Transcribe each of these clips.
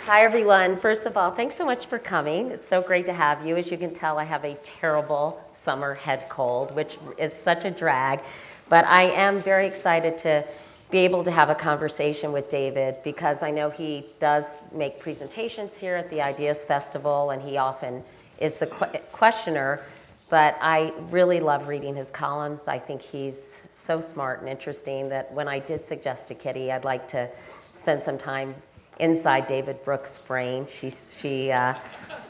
Hi, everyone. First of all, thanks so much for coming. It's so great to have you. As you can tell, I have a terrible summer head cold, which is such a drag. But I am very excited to be able to have a conversation with David because I know he does make presentations here at the Ideas Festival, and he often is the questioner. But I really love reading his columns. I think he's so smart and interesting that when I did suggest to Kitty I'd like to spend some time inside David Brooks' brain, she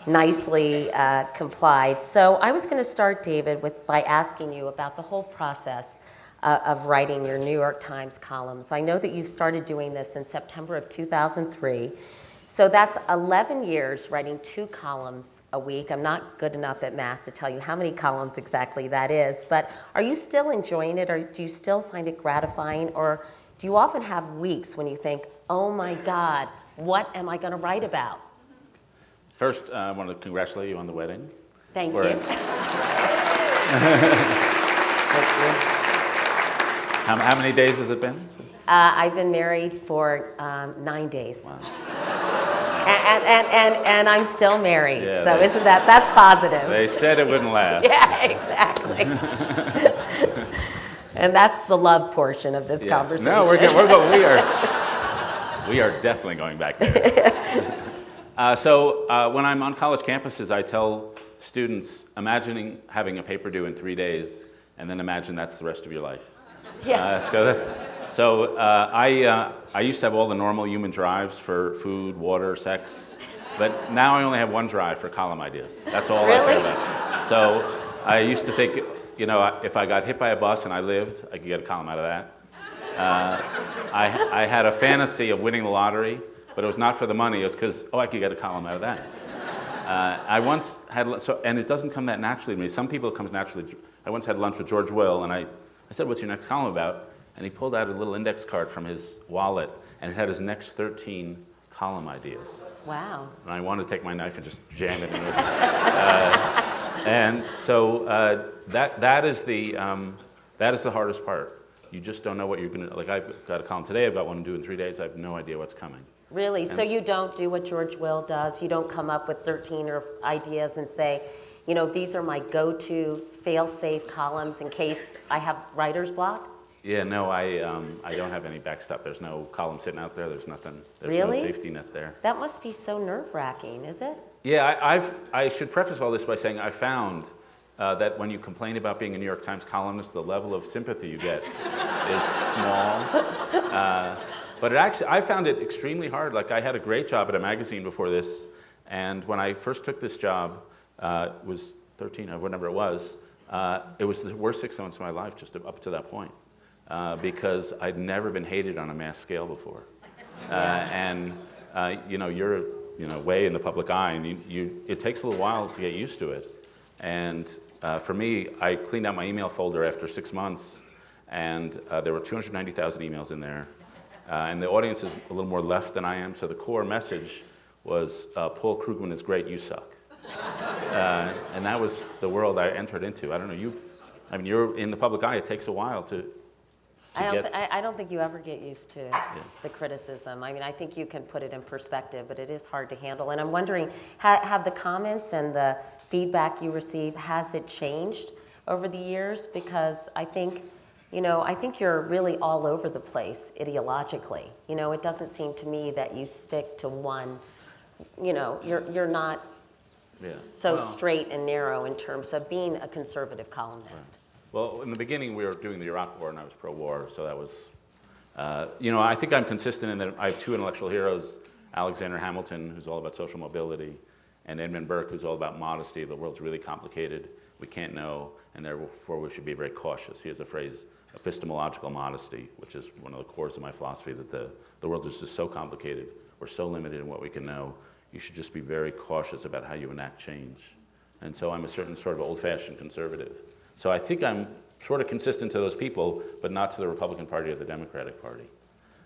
nicely complied. So I was going to start, David, by asking you about the whole process of writing your New York Times columns. I know that you started doing this in September of 2003. So that's 11 years writing 2 columns a week. I'm not good enough at math to tell you how many columns exactly that is, but are you still enjoying it, or do you still find it gratifying, or do you often have weeks when you think, oh my God, what am I going to write about? First, I want to congratulate you on the wedding. Thank you. Thank you. How many days has it been? I've been married for 9 days. Wow. And I'm still married, Yeah, so isn't that's positive? They said it wouldn't last. Yeah, exactly. And that's the love portion of this conversation. No, we are definitely going back there. So when I'm on college campuses, I tell students, imagining having a paper due in 3 days, and then imagine that's the rest of your life. Yeah. I used to have all the normal human drives for food, water, sex, but now I only have one drive for column ideas. That's all I care about. So I used to think, if I got hit by a bus and I lived, I could get a column out of that. I had a fantasy of winning the lottery, but it was not for the money. It was because, I could get a column out of that. I once had, and it doesn't come that naturally to me. Some people it comes naturally. I once had lunch with George Will, and I said, what's your next column about? And he pulled out a little index card from his wallet, and it had his next 13 column ideas. Wow. And I wanted to take my knife and just jam it in his and so that is the hardest part. You just don't know what you're going to, like I've got a column today, I've got one due in 3 days, I have no idea what's coming. Really? So you don't do what George Will does? You don't come up with 13 ideas and say, these are my go-to fail-safe columns in case I have writer's block? Yeah, no, I don't have any backstop. There's no column sitting out there. There's nothing. There's Really? no safety net there. That must be so nerve-wracking, is it? Yeah, I should preface all this by saying I found that when you complain about being a New York Times columnist, the level of sympathy you get is small. But I found it extremely hard. Like I had a great job at a magazine before this, and when I first took this job, it was 13 or whatever it was the worst 6 months of my life just up to that point. Because I'd never been hated on a mass scale before. You're way in the public eye, and it takes a little while to get used to it. And for me, I cleaned out my email folder after 6 months, and there were 290,000 emails in there. And the audience is a little more left than I am, so the core message was, Paul Krugman is great, you suck. And that was the world I entered into. I don't know, you're in the public eye, it takes a while to I don't think you ever get used to the criticism. I mean, I think you can put it in perspective, but it is hard to handle. And I'm wondering, have the comments and the feedback you receive, has it changed over the years? Because I think you're really all over the place ideologically. It doesn't seem to me that you stick to one. You're not straight and narrow in terms of being a conservative columnist. Right. Well, in the beginning, we were doing the Iraq War, and I was pro-war, so that was, I think I'm consistent in that I have 2 intellectual heroes, Alexander Hamilton, who's all about social mobility, and Edmund Burke, who's all about modesty. The world's really complicated. We can't know, and therefore we should be very cautious. He has a phrase, epistemological modesty, which is one of the cores of my philosophy, that the world is just so complicated. We're so limited in what we can know. You should just be very cautious about how you enact change. And so I'm a certain sort of old-fashioned conservative. So I think I'm sort of consistent to those people, but not to the Republican Party or the Democratic Party.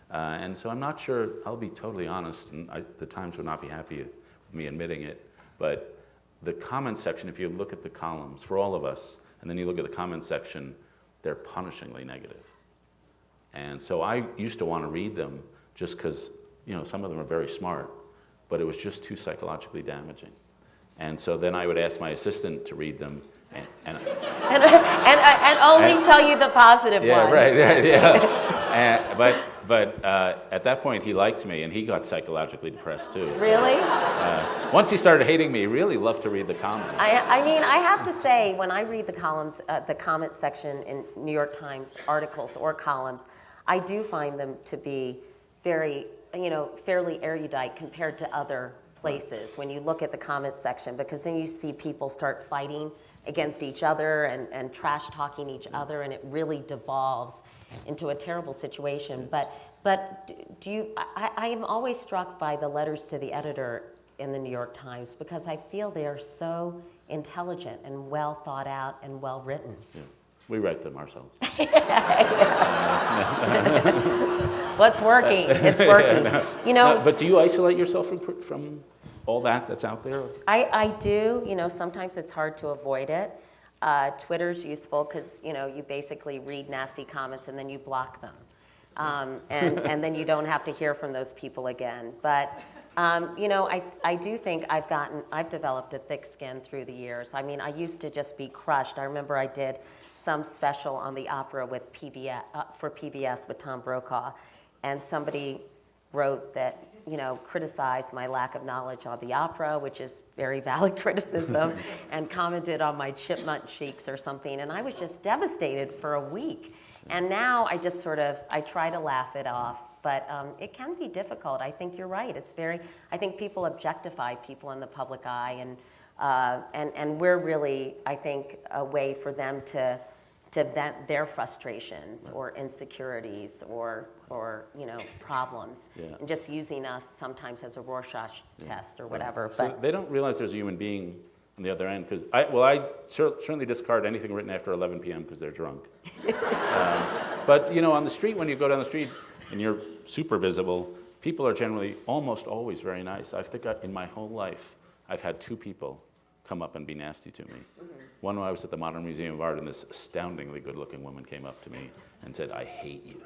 And so I'm not sure, I'll be totally honest, and the Times would not be happy with me admitting it, but the comments section, if you look at the columns, for all of us, and then you look at the comments section, they're punishingly negative. And so I used to want to read them just because, some of them are very smart. but it was just too psychologically damaging. And so then I would ask my assistant to read them, and only tell you the positive ones. Yeah, right, yeah. But at that point, he liked me, and he got psychologically depressed too. So, really? Once he started hating me, he really loved to read the comments. I mean, I have to say, when I read the columns, the comment section in New York Times articles or columns, I do find them to be very, fairly erudite compared to other places when you look at the comments section, because then you see people start fighting against each other and trash talking each other, and it really devolves into a terrible situation. But do you? I am always struck by the letters to the editor in the New York Times, because I feel they are so intelligent and well thought out and well written. Yeah. We write them ourselves. Well, it's working. It's working. But do you isolate yourself from all that's out there? I do. Sometimes it's hard to avoid it. Twitter's useful because you basically read nasty comments and then you block them, and then you don't have to hear from those people again. But I do think I've developed a thick skin through the years. I mean, I used to just be crushed. I remember I did some special on the opera with for PBS with Tom Brokaw, and somebody wrote that criticized my lack of knowledge on the opera, which is very valid criticism, and commented on my chipmunk cheeks or something, and I was just devastated for a week. And now I just I try to laugh it off, but it can be difficult. I think you're right. I think people objectify people in the public eye, and we're really, I think, a way for them to vent their frustrations or insecurities or problems, and just using us sometimes as a Rorschach test or whatever. So but they don't realize there's a human being on the other end, because I certainly discard anything written after 11 p.m. because they're drunk. But on the street, when you go down the street and you're super visible, people are generally almost always very nice. I think in my whole life, I've had 2 people come up and be nasty to me. Mm-hmm. One when I was at the Modern Museum of Art, and this astoundingly good-looking woman came up to me and said, "I hate you."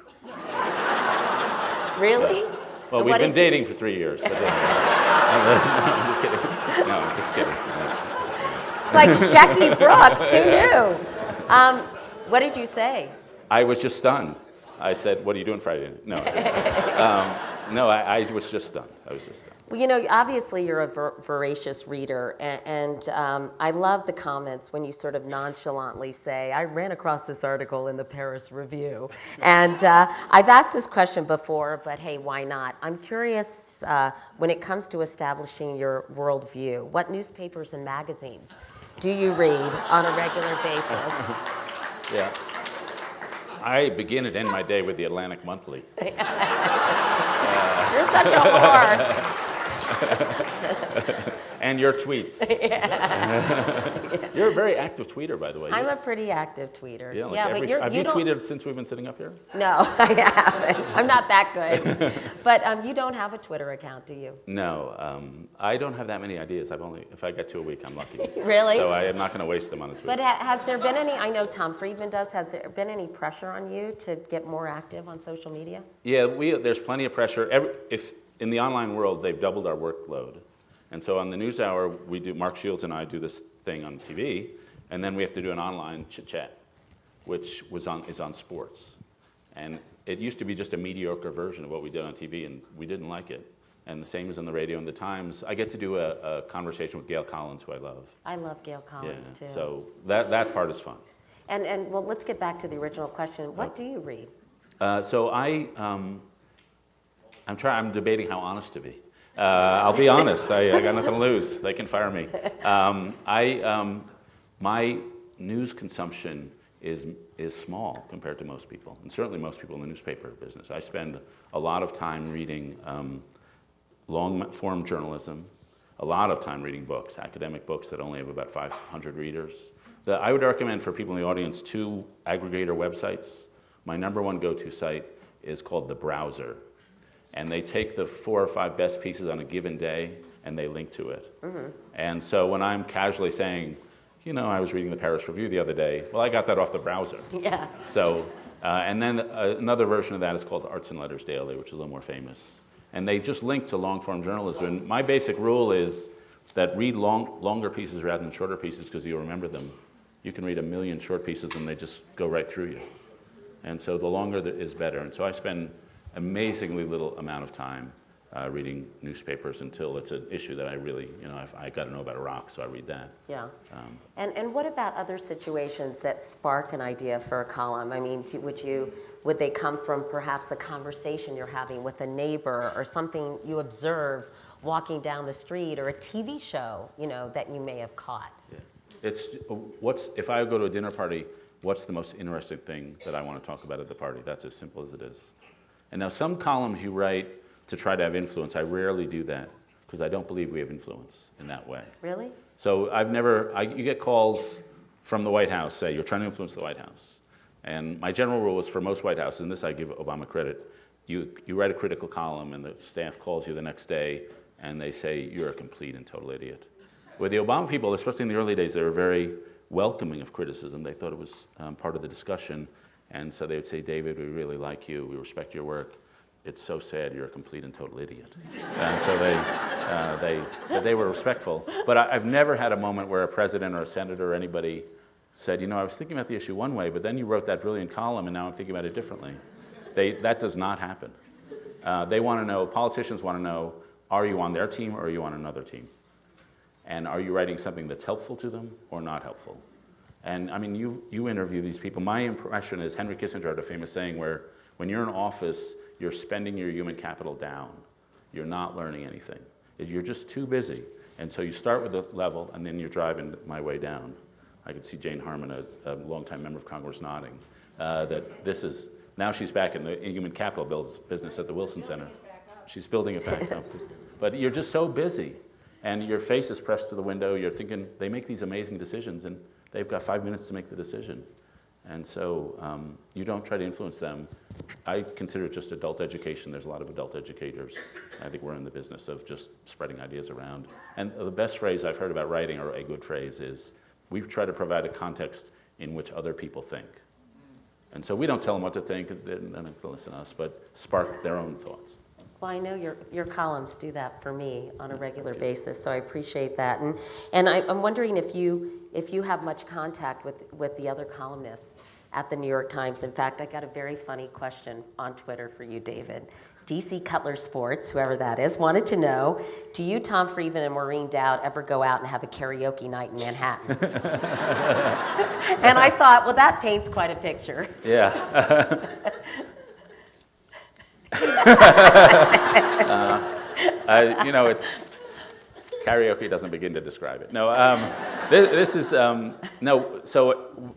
Really? Yeah. Well, we've been dating for 3 years. But I'm just kidding. No, I'm just kidding. It's like Shecky Brooks. Who knew? What did you say? I was just stunned. I said, "What are you doing Friday night?" No, I was just stunned. I was just stunned. Well, obviously you're a voracious reader, and I love the comments when you sort of nonchalantly say, "I ran across this article in the Paris Review." And I've asked this question before, but hey, why not? I'm curious, when it comes to establishing your worldview, what newspapers and magazines do you read on a regular basis? Yeah. I begin and end my day with the Atlantic Monthly. You're such a whore. And your tweets. You're a very active tweeter, by the way. I'm a pretty active tweeter. Yeah, but have you tweeted since we've been sitting up here? No, I haven't. I'm not that good. But you don't have a Twitter account, do you? No, I don't have that many ideas. If I get 2 a week, I'm lucky. Really? So I am not going to waste them on a tweet. But has there been any, I know Tom Friedman does, has there been any pressure on you to get more active on social media? Yeah, there's plenty of pressure. In the online world, they've doubled our workload. And so on the NewsHour, Mark Shields and I do this thing on TV, and then we have to do an online chit-chat, which is on sports. And it used to be just a mediocre version of what we did on TV, and we didn't like it. And the same is on the radio and the Times. I get to do a conversation with Gail Collins, who I love. I love Gail Collins, too. So that part is fun. And well, let's get back to the original question. What do you read? So I'm debating how honest to be. I'll be honest. I got nothing to lose. They can fire me. My news consumption is small compared to most people, and certainly most people in the newspaper business. I spend a lot of time reading long-form journalism, a lot of time reading books, academic books that only have about 500 readers. I would recommend for people in the audience 2 aggregator websites. My number 1 go-to site is called The Browser. And they take the 4 or 5 best pieces on a given day, and they link to it. Mm-hmm. And so when I'm casually saying, I was reading the Paris Review the other day, well, I got that off the browser. Yeah. So, and then another version of that is called Arts and Letters Daily, which is a little more famous. And they just link to long-form journalism. And my basic rule is that read longer pieces rather than shorter pieces because you'll remember them. You can read 1,000,000 short pieces and they just go right through you. And so the longer is better. And so I spend amazingly little amount of time reading newspapers until it's an issue that I really, I got to know about Iraq, so I read that. Yeah. And what about other situations that spark an idea for a column? I mean, would they come from perhaps a conversation you're having with a neighbor or something you observe walking down the street or a TV show, that you may have caught? Yeah. If I go to a dinner party, what's the most interesting thing that I want to talk about at the party? That's as simple as it is. And now some columns you write to try to have influence. I rarely do that because I don't believe we have influence in that way. Really? So you get calls from the White House, say you're trying to influence the White House. And my general rule is for most White Houses, and this I give Obama credit, you write a critical column and the staff calls you the next day and they say you're a complete and total idiot. With the Obama people, especially in the early days, they were very welcoming of criticism. They thought it was part of the discussion. And so they would say, David, we really like you. We respect your work. It's so sad you're a complete and total idiot. And so they were respectful. But I've never had a moment where a president or a senator or anybody said, I was thinking about the issue one way, but then you wrote that brilliant column and now I'm thinking about it differently. That does not happen. They want to know, politicians want to know, are you on their team or are you on another team? And are you writing something that's helpful to them or not helpful? And I mean, you interview these people. My impression is Henry Kissinger had a famous saying where when you're in office, you're spending your human capital down. You're not learning anything. You're just too busy. And so you start with a level and then you're driving my way down. I could see Jane Harman, a longtime member of Congress, nodding. Now she's back in the human capital business at the Wilson Center. She's building it back up. But you're just so busy. And your face is pressed to the window. You're thinking, they make these amazing decisions, and they've got 5 minutes to make the decision. And so you don't try to influence them. I consider it just adult education. There's a lot of adult educators. I think we're in the business of just spreading ideas around. And the best phrase I've heard about writing, or a good phrase, is we try to provide a context in which other people think. And so we don't tell them what to think, they're not going to listen to us, but spark their own thoughts. Well, I know your columns do that for me on a regular basis, so I appreciate that. And I'm wondering if you have much contact with the other columnists at the New York Times. In fact, I got a very funny question on Twitter for you, David. DC Cutler Sports, whoever that is, wanted to know, do you, Tom Friedman, and Maureen Dowd ever go out and have a karaoke night in Manhattan? And I thought, well, that paints quite a picture. Yeah. It's karaoke doesn't begin to describe it. No, this is no. So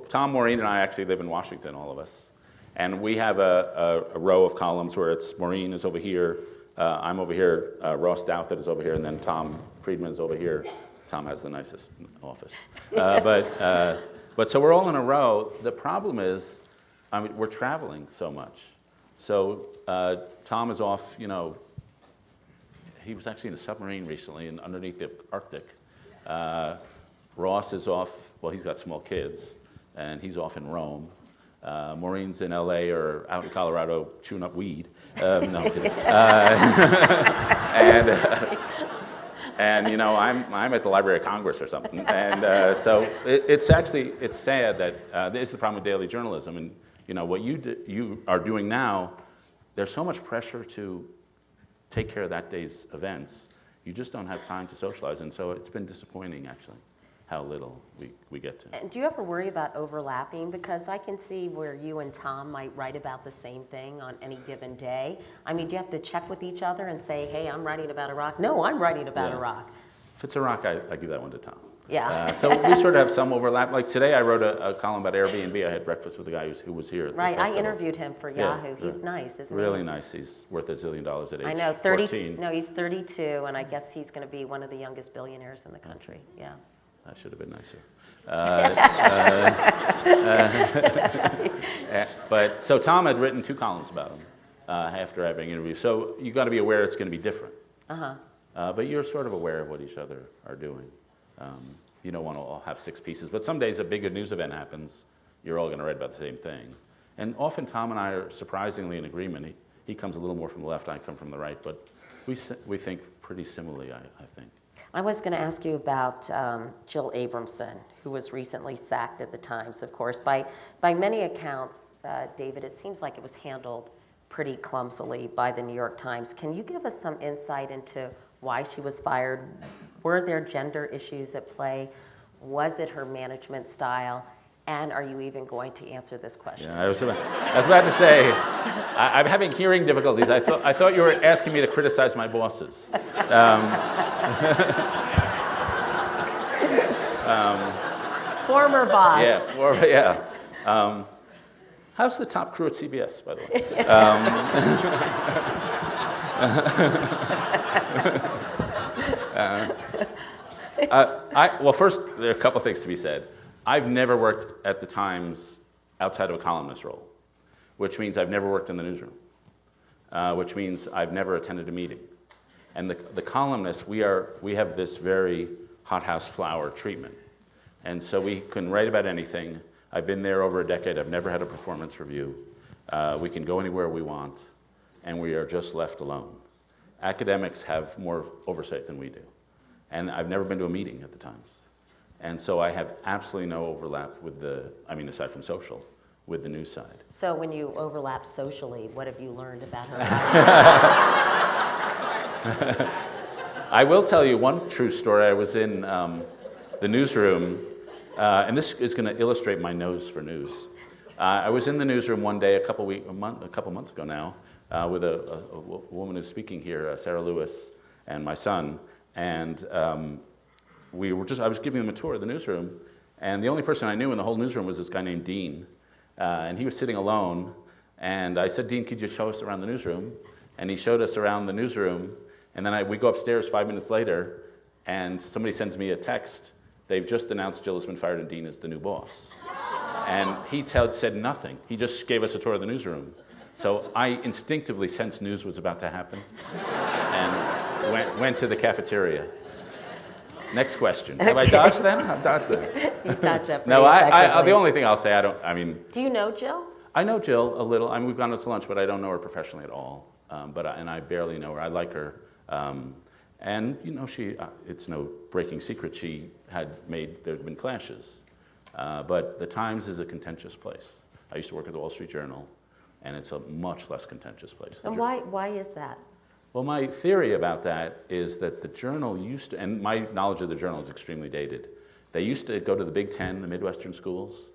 Tom, Maureen, and I actually live in Washington, all of us, and we have a row of columns where it's Maureen is over here, I'm over here, Ross Douthat is over here, and then Tom Friedman is over here. Tom has the nicest office, but so we're all in a row. The problem is, we're traveling so much. So Tom is off, he was actually in a submarine recently and underneath the Arctic. Ross is off, well, he's got small kids, and he's off in Rome. Maureen's in LA or out in Colorado chewing up weed. No, I'm kidding. I'm at the Library of Congress or something. And so it's sad that this is the problem with daily journalism. And what you are doing now, there's so much pressure to take care of that day's events. You just don't have time to socialize, and so it's been disappointing, actually, how little we get to. And do you ever worry about overlapping? Because I can see where you and Tom might write about the same thing on any given day. I mean, do you have to check with each other and say, hey, I'm writing about Iraq? No, I'm writing about Iraq. If it's Iraq, I give that one to Tom. Yeah. So we sort of have some overlap. Like today, I wrote a column about Airbnb. I had breakfast with a guy who was here at the festival. I interviewed him for Yahoo. He's nice, isn't he? Really nice. He's worth $1 zillion at age 14. I know, 30. No, he's 32, and I guess he's going to be one of the youngest billionaires in the country. Yeah. That should have been nicer. But so Tom had written 2 columns about him after having interviewed. So you got to be aware it's going to be different. But you're sort of aware of what each other are doing. You don't want to all have 6 pieces, but some days a big news event happens, you're all going to write about the same thing. And often Tom and I are surprisingly in agreement. He comes a little more from the left, I come from the right, but we think pretty similarly, I think. I was going to ask you about Jill Abramson, who was recently sacked at the Times, of course. By many accounts, David, it seems like it was handled pretty clumsily by the New York Times. Can you give us some insight into why she was fired? Were there gender issues at play? Was it her management style? And are you even going to answer this question? Yeah, I was about to say, I'm having hearing difficulties. I thought you were asking me to criticize my bosses. Former boss. Yeah. How's the top crew at CBS, by the way? Well, first, there are a couple things to be said. I've never worked at the Times outside of a columnist role, which means I've never worked in the newsroom, which means I've never attended a meeting. And the columnists, we have this very hothouse flower treatment. And so we can write about anything. I've been there over a decade. I've never had a performance review. We can go anywhere we want, and we are just left alone. Academics have more oversight than we do. And I've never been to a meeting at the Times. And so I have absolutely no overlap with aside from social, with the news side. So when you overlap socially, what have you learned about her? I will tell you one true story. I was in the newsroom, and this is going to illustrate my nose for news. I was in the newsroom one day a couple months ago now, with a woman who's speaking here, Sarah Lewis, and my son, and I was giving them a tour of the newsroom, and the only person I knew in the whole newsroom was this guy named Dean, and he was sitting alone, and I said, Dean, could you show us around the newsroom? And he showed us around the newsroom, and then we go upstairs 5 minutes later, and somebody sends me a text. They've just announced Jill has been fired and Dean is the new boss. And he said nothing. He just gave us a tour of the newsroom. So I instinctively sensed news was about to happen, and went to the cafeteria. Next question. Have I dodged that? I've dodged that. You dodged that pretty No, effectively. the only thing I'll say, Do you know Jill? I know Jill a little. We've gone out to lunch, but I don't know her professionally at all. And I barely know her. I like her. And it's no breaking secret. There'd been clashes. But the Times is a contentious place. I used to work at the Wall Street Journal, and it's a much less contentious place. And why is that? Well, my theory about that is that the Journal used to, and my knowledge of the Journal is extremely dated, they used to go to the Big Ten, the Midwestern schools,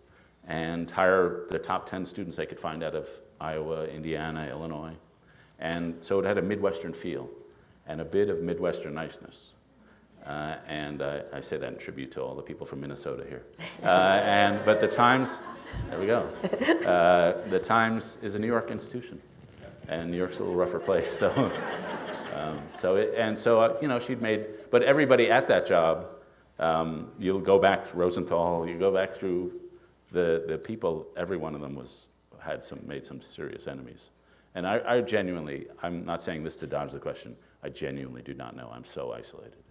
and hire the top 10 students they could find out of Iowa, Indiana, Illinois. And so it had a Midwestern feel and a bit of Midwestern niceness. And I say that in tribute to all the people from Minnesota here. But the Times, there we go. The Times is a New York institution. And New York's a little rougher place, she'd made. But everybody at that job, you'll go back to Rosenthal, you go back through the people. Every one of them made some serious enemies. And I genuinely, I'm not saying this to dodge the question. I genuinely do not know. I'm so isolated.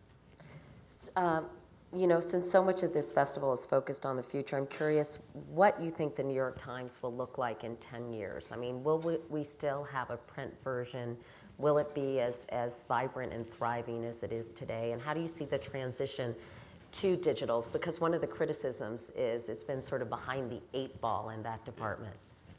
Since so much of this festival is focused on the future, I'm curious what you think the New York Times will look like in 10 years. I mean, will we still have a print version? Will it be as vibrant and thriving as it is today? And how do you see the transition to digital? Because one of the criticisms is it's been sort of behind the 8 ball in that department.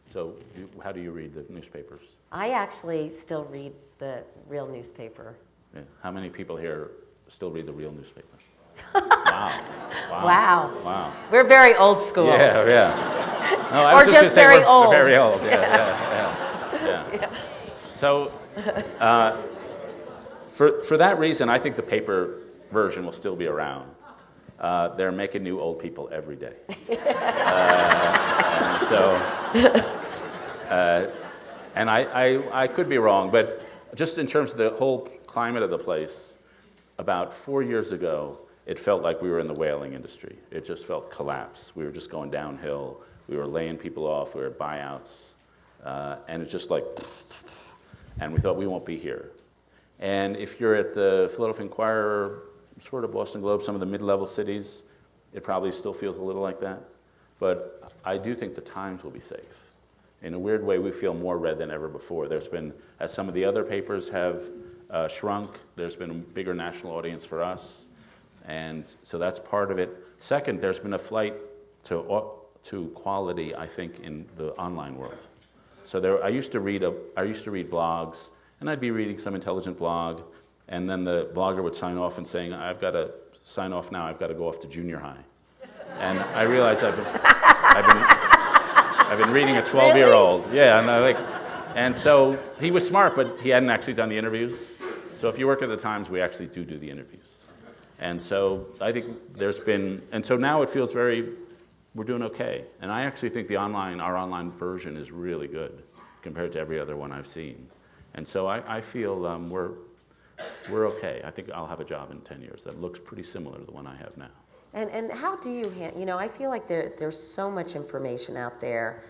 So how do you read the newspapers? I actually still read the real newspaper. Yeah. How many people here still read the real newspaper? Wow. We're very old school. Yeah. No, I or was just very say old. We're very old. Yeah. So, for that reason, I think the paper version will still be around. They're making new old people every day. And I could be wrong, but just in terms of the whole climate of the place, about 4 years ago, it felt like we were in the whaling industry. It just felt collapse. We were just going downhill. We were laying people off. We were at buyouts. And it's just like, and we thought we won't be here. And if you're at the Philadelphia Inquirer, sort of Boston Globe, some of the mid-level cities, it probably still feels a little like that. But I do think the Times will be safe. in a weird way, we feel more read than ever before. There's been, as some of the other papers have shrunk, there's been a bigger national audience for us, and so that's part of it. Second, there's been a flight to quality, I think, in the online world. So I used to read blogs, and I'd be reading some intelligent blog, and then the blogger would sign off and saying, "I've got to sign off now. I've got to go off to junior high." And I realized I've been reading a 12-year-old. Really? Yeah, and so he was smart, but he hadn't actually done the interviews. So if you work at the Times, we actually do the interviews. And so I think so now it feels we're doing okay. And I actually think our online version is really good compared to every other one I've seen. And so I feel we're okay. I think I'll have a job in 10 years that looks pretty similar to the one I have now. And how do you, I feel like there's so much information out there.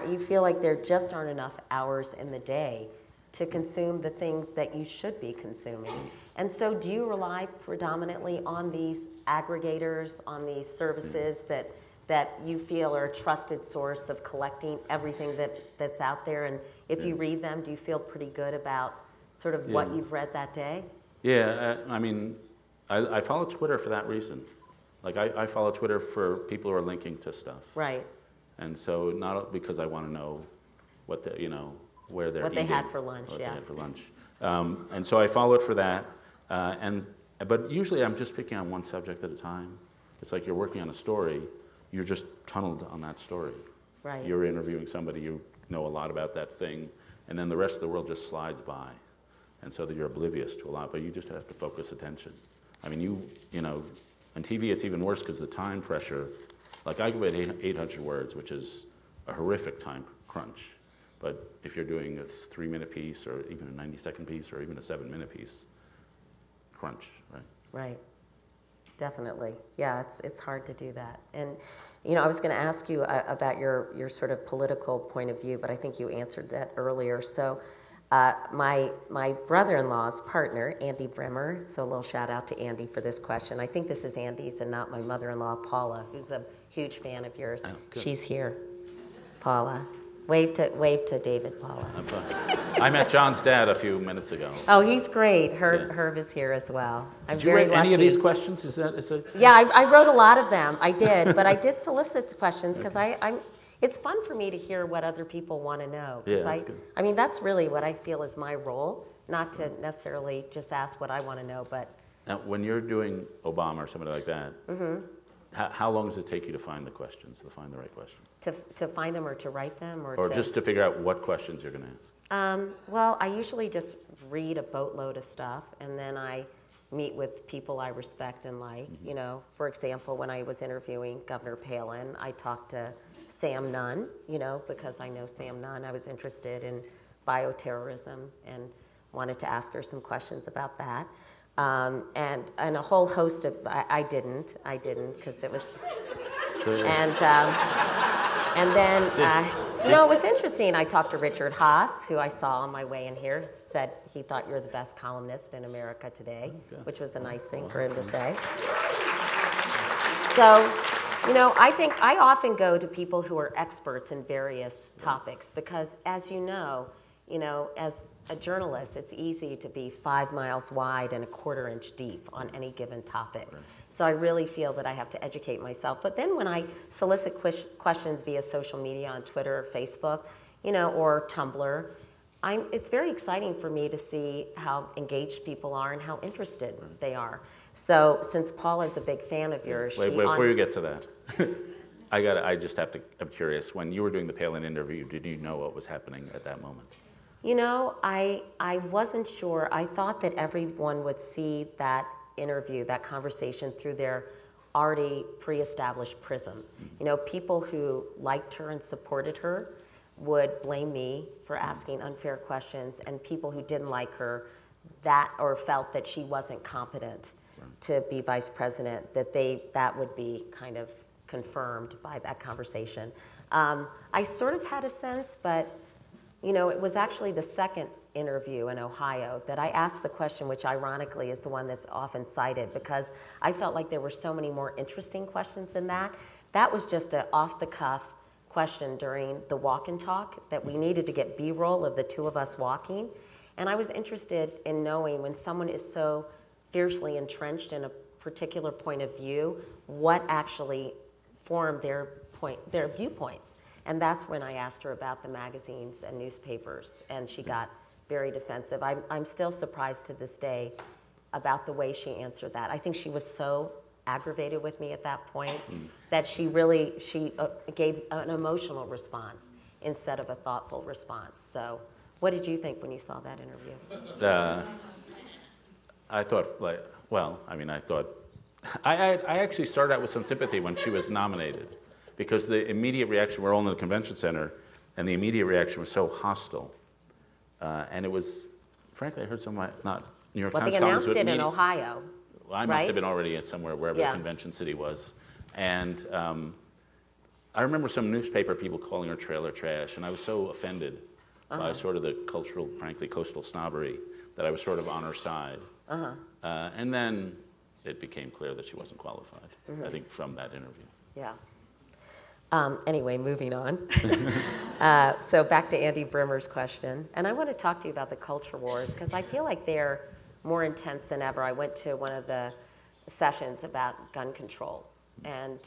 You feel like there just aren't enough hours in the day to consume the things that you should be consuming. And so do you rely predominantly on these aggregators, on these services that you feel are a trusted source of collecting everything that's out there? And if you read them, do you feel pretty good about sort of what you've read that day? Yeah, I follow Twitter for that reason. Like I follow Twitter for people who are linking to stuff. Right. And so not because I want to know what where they're what eating. They had for lunch. What they had for lunch. And so I follow it for that. But usually I'm just picking on one subject at a time. It's like you're working on a story. You're just tunneled on that story. Right. You're interviewing somebody, you know a lot about that thing, and then the rest of the world just slides by. And so that you're oblivious to a lot, but you just have to focus attention. I mean, on TV it's even worse because the time pressure, like I read 800 words, which is a horrific time crunch. But if you're doing a 3-minute piece or even a 90-second piece or even a 7-minute piece, crunch, right? Right. Definitely. Yeah, it's hard to do that. And, I was going to ask you about your sort of political point of view, but I think you answered that earlier. So my brother-in-law's partner, Andy Brimmer, so a little shout out to Andy for this question. I think this is Andy's and not my mother-in-law, Paula, who's a huge fan of yours. Oh, good. She's here. Paula. Wave to David, Paula. I met John's dad a few minutes ago. Oh, he's great. Herb is here as well. Did you write any of these questions? Is it? Yeah, I wrote a lot of them. I did, but I did solicit questions because it's fun for me to hear what other people want to know. Yeah, that's good. I mean, that's really what I feel is my role, not to necessarily just ask what I want to know, but. Now, when you're doing Obama or somebody like that, how long does it take you to find the questions, to find the right question? To find them or to write them? Or just to figure out what questions you're going to ask? Well, I usually just read a boatload of stuff, and then I meet with people I respect and like. For example, when I was interviewing Governor Palin, I talked to Sam Nunn, because I know Sam Nunn. I was interested in bioterrorism and wanted to ask her some questions about that. And a whole host of, I didn't, because it was just, and then, it was interesting. I talked to Richard Haas, who I saw on my way in here, said he thought you're the best columnist in America today, which was a nice thing for him to say. So, I think I often go to people who are experts in various topics because, as as a journalist, it's easy to be 5 miles wide and a 1/4 inch deep on any given topic. Right. So I really feel that I have to educate myself. But then when I solicit questions via social media on Twitter or Facebook, or Tumblr, it's very exciting for me to see how engaged people are and how interested they are. So since Paula is a big fan of yours, wait, before you get to that, I'm curious. When you were doing the Palin interview, did you know what was happening at that moment? I wasn't sure. I thought that everyone would see that interview, that conversation, through their already pre-established prism. People who liked her and supported her would blame me for asking unfair questions, and people who didn't like her or felt that she wasn't competent to be vice president, that would be kind of confirmed by that conversation. I sort of had a sense, but it was actually the second interview in Ohio that I asked the question, which ironically is the one that's often cited, because I felt like there were so many more interesting questions than that. That was just an off-the-cuff question during the walk and talk that we needed to get B-roll of the two of us walking. And I was interested in knowing when someone is so fiercely entrenched in a particular point of view, what actually formed their viewpoints. And that's when I asked her about the magazines and newspapers, and she got very defensive. I'm still surprised to this day about the way she answered that. I think she was so aggravated with me at that point that she gave an emotional response instead of a thoughtful response. So what did you think when you saw that interview? I thought, I actually started out with some sympathy when she was nominated, because the immediate reaction, we're all in the convention center, and the immediate reaction was so hostile. And it was, frankly, I heard some, not New York Times they announced it in Ohio. I must have been already at somewhere, wherever the convention city was. And I remember some newspaper people calling her trailer trash, and I was so offended by sort of the cultural, frankly, coastal snobbery that I was sort of on her side. And then it became clear that she wasn't qualified, I think, from that interview. Yeah. Anyway, moving on. So back to Andy Brimmer's question. And I want to talk to you about the culture wars, because I feel like they're more intense than ever. I went to one of the sessions about gun control. And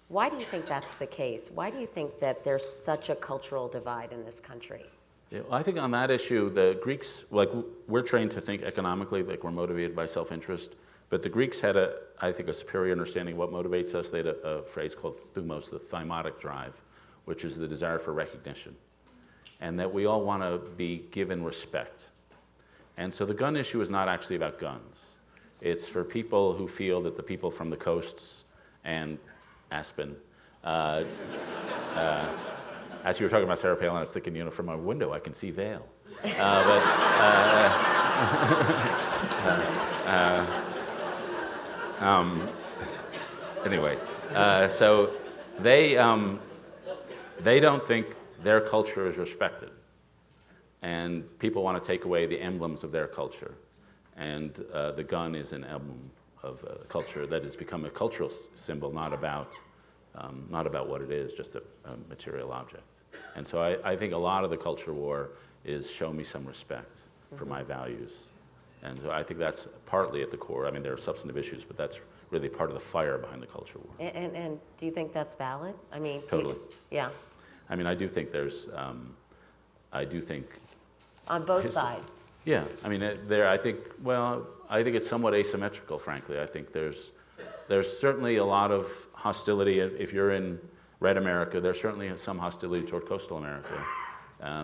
why do you think that's the case? Why do you think that there's such a cultural divide in this country? Yeah, well, I think on that issue, the Greeks, we're trained to think economically, like we're motivated by self-interest. But the Greeks had, I think, a superior understanding of what motivates us. They had a phrase called thumos, the Thematic Drive, which is the desire for recognition, and that we all want to be given respect. And so the gun issue is not actually about guns. It's for people who feel that the people from the coasts and Aspen, as you were talking about Sarah Palin, I was thinking, from my window I can see Vale. Anyway, so they don't think their culture is respected, and people want to take away the emblems of their culture, and the gun is an emblem of culture that has become a cultural symbol, not about what it is, just a material object. And so I think a lot of the culture war is show me some respect for my values. And so I think that's partly at the core. I mean, there are substantive issues, but that's really part of the fire behind the culture war. And do you think that's valid? I mean, totally. Yeah. I mean, I do think there's, on both sides. Yeah. I mean, I think it's somewhat asymmetrical, frankly. I think there's certainly a lot of hostility. If you're in Red America, there's certainly some hostility toward coastal America.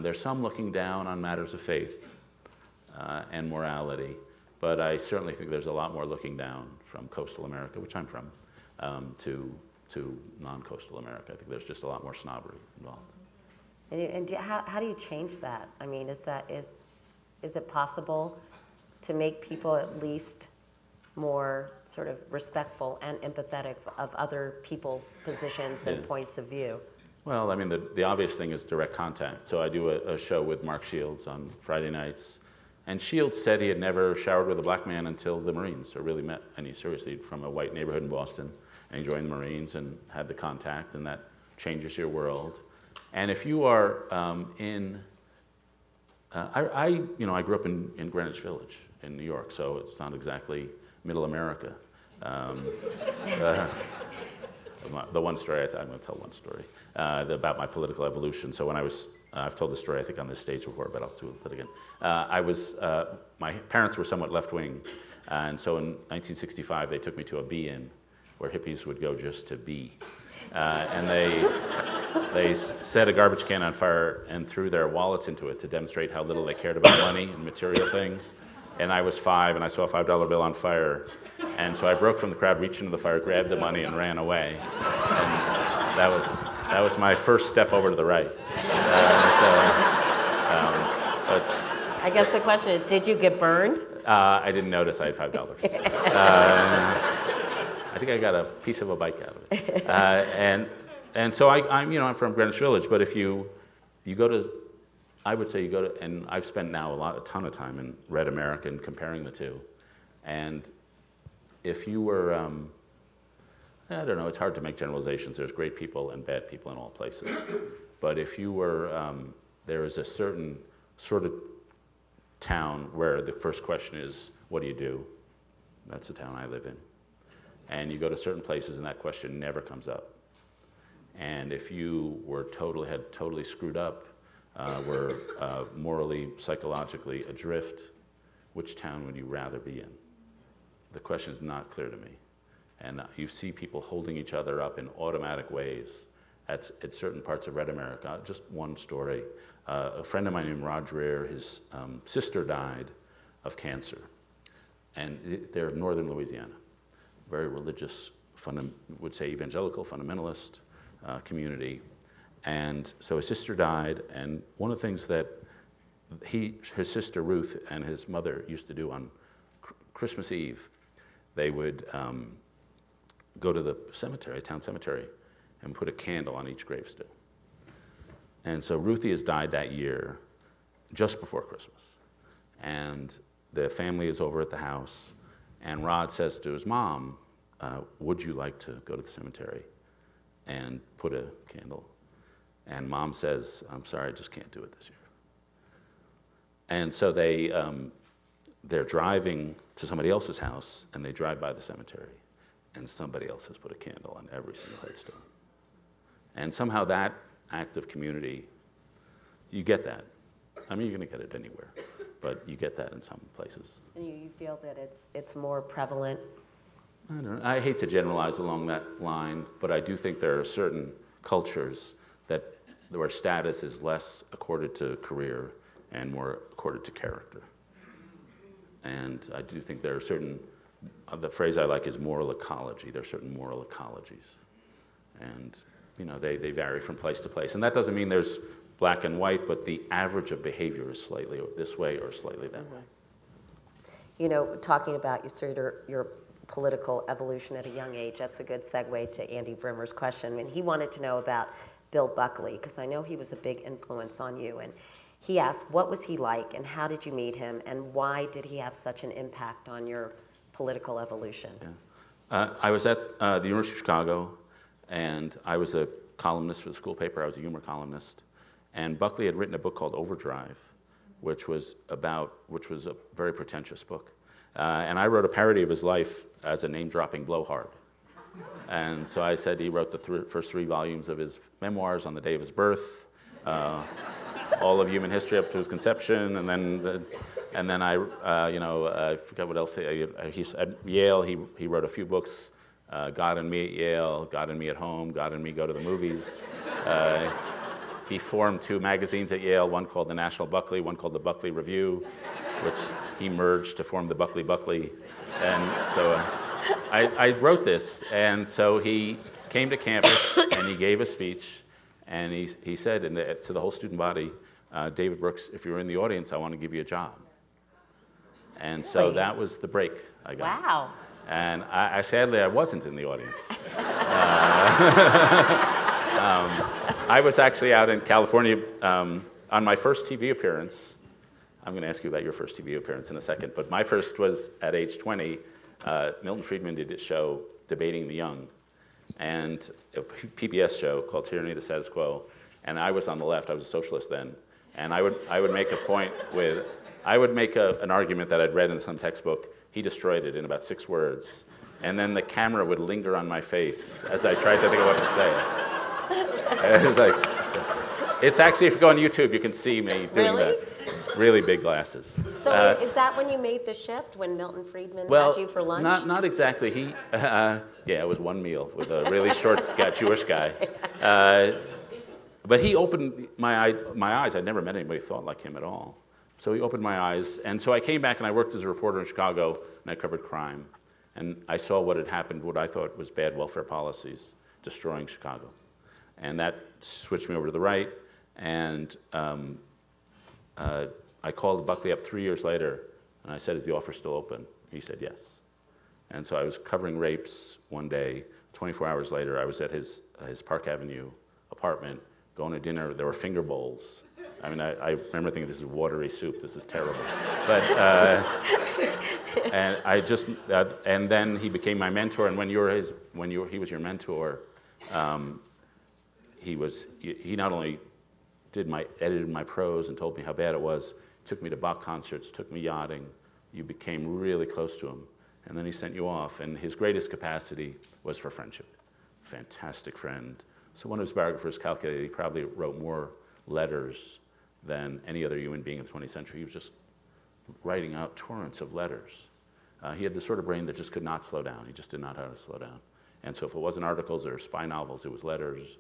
There's some looking down on matters of faith and morality, but I certainly think there's a lot more looking down from coastal America, which I'm from, to non-coastal America. I think there's just a lot more snobbery involved. And how do you change that? I mean, is it possible to make people at least more sort of respectful and empathetic of other people's positions and points of view? Well, I mean, the obvious thing is direct contact. So I do a show with Mark Shields on Friday nights, and Shields said he had never showered with a black man until the Marines, or really met any seriously from a white neighborhood in Boston, and he joined the Marines and had the contact, and that changes your world. And if you are I grew up in Greenwich Village in New York, so it's not exactly middle America. The one story, I'm going to tell one story about my political evolution. So when I've told the story, I think, on this stage before, but I'll do it again. My parents were somewhat left-wing, and so in 1965, they took me to a be-in, where hippies would go just to be. And they set a garbage can on fire and threw their wallets into it to demonstrate how little they cared about money and material things. And I was 5, and I saw a $5 bill on fire. And so I broke from the crowd, reached into the fire, grabbed the money, and ran away. And that was my first step over to the right. I guess the question is, did you get burned? I didn't notice I had $5. I think I got a piece of a bike out of it. And so I'm from Greenwich Village, but if you go to, I would say you go to, and I've spent now a ton of time in Red America and comparing the two. And if you were, I don't know, it's hard to make generalizations. There's great people and bad people in all places. But if you were, there is a certain sort of town where the first question is, what do you do? That's the town I live in. And you go to certain places and that question never comes up. And if you were had totally screwed up, were morally, psychologically adrift, which town would you rather be in? The question is not clear to me. And you see people holding each other up in automatic ways at certain parts of Red America. Just one story. A friend of mine named Rod Dreher, his sister died of cancer. And they're in northern Louisiana. Very religious, would say evangelical, fundamentalist community. And so his sister died, and one of the things that his sister Ruth and his mother used to do on Christmas Eve, they would go to the cemetery, town cemetery, and put a candle on each gravestone. And so Ruthie has died that year, just before Christmas. And the family is over at the house, and Rod says to his mom, would you like to go to the cemetery and put a candle? And Mom says, I'm sorry, I just can't do it this year. And so they're driving to somebody else's house, and they drive by the cemetery, and somebody else has put a candle on every single headstone. And somehow that act of community, you get that. I mean, you're going to get it anywhere, but you get that in some places. And you feel that it's more prevalent? I don't know. I hate to generalize along that line, but I do think there are certain cultures where status is less accorded to career and more accorded to character. And I do think there are certain, the phrase I like is moral ecology. There are certain moral ecologies. And they vary from place to place. And that doesn't mean there's black and white, but the average of behavior is slightly this way or slightly that way. Talking about your political evolution at a young age, that's a good segue to Andy Brimmer's question. I mean, he wanted to know about Bill Buckley, because I know he was a big influence on you. And he asked, what was he like, and how did you meet him, and why did he have such an impact on your political evolution? Yeah. I was at the University of Chicago, and I was a columnist for the school paper. I was a humor columnist. And Buckley had written a book called Overdrive, which was a very pretentious book. And I wrote a parody of his life as a name-dropping blowhard. And so I said he wrote the first 3 volumes of his memoirs on the day of his birth, all of human history up to his conception, and then I forgot what else. He's at Yale. He wrote a few books: God and Me at Yale, God and Me at Home, God and Me Go to the Movies. He formed 2 magazines at Yale, one called the National Buckley, one called the Buckley Review, which he merged to form the Buckley. And so I wrote this, and so he came to campus and he gave a speech, and he said to the whole student body, David Brooks, if you're in the audience, I want to give you a job. And so that was the break I got. Wow. And sadly, I wasn't in the audience. I was actually out in California on my first TV appearance. I'm going to ask you about your first TV appearance in a second, but my first was at age 20. Milton Friedman did a show, Debating the Young, and a PBS show called Tyranny of the Status Quo, and I was on the left. I was a socialist then, and I would make a point with, an argument that I'd read in some textbook. He destroyed it in about 6 words, and then the camera would linger on my face as I tried to think of what to say. And it was like, it's actually, if you go on YouTube, you can see me doing that. Really big glasses. So is that when you made the shift, when Milton Friedman had you for lunch? Not exactly. It was one meal with a really short Jewish guy. But he opened my eyes. I'd never met anybody who thought like him at all. So he opened my eyes. And so I came back and I worked as a reporter in Chicago, and I covered crime. And I saw what had happened, what I thought was bad welfare policies destroying Chicago. And that switched me over to the right. And I called Buckley up 3 years later, and I said, is the offer still open? He said, yes. And so I was covering rapes one day. 24 hours later, I was at his Park Avenue apartment, going to dinner. There were finger bowls I mean, I remember thinking, this is watery soup, this is terrible. But, and I just, and then he became my mentor, and he was your mentor, he not only edited my prose and told me how bad it was, took me to Bach concerts, took me yachting. You became really close to him. And then he sent you off. And his greatest capacity was for friendship. Fantastic friend. So one of his biographers calculated he probably wrote more letters than any other human being in the 20th century. He was just writing out torrents of letters. He had the sort of brain that just could not slow down. He just did not know how to slow down. And so if it wasn't articles or spy novels, it was letters.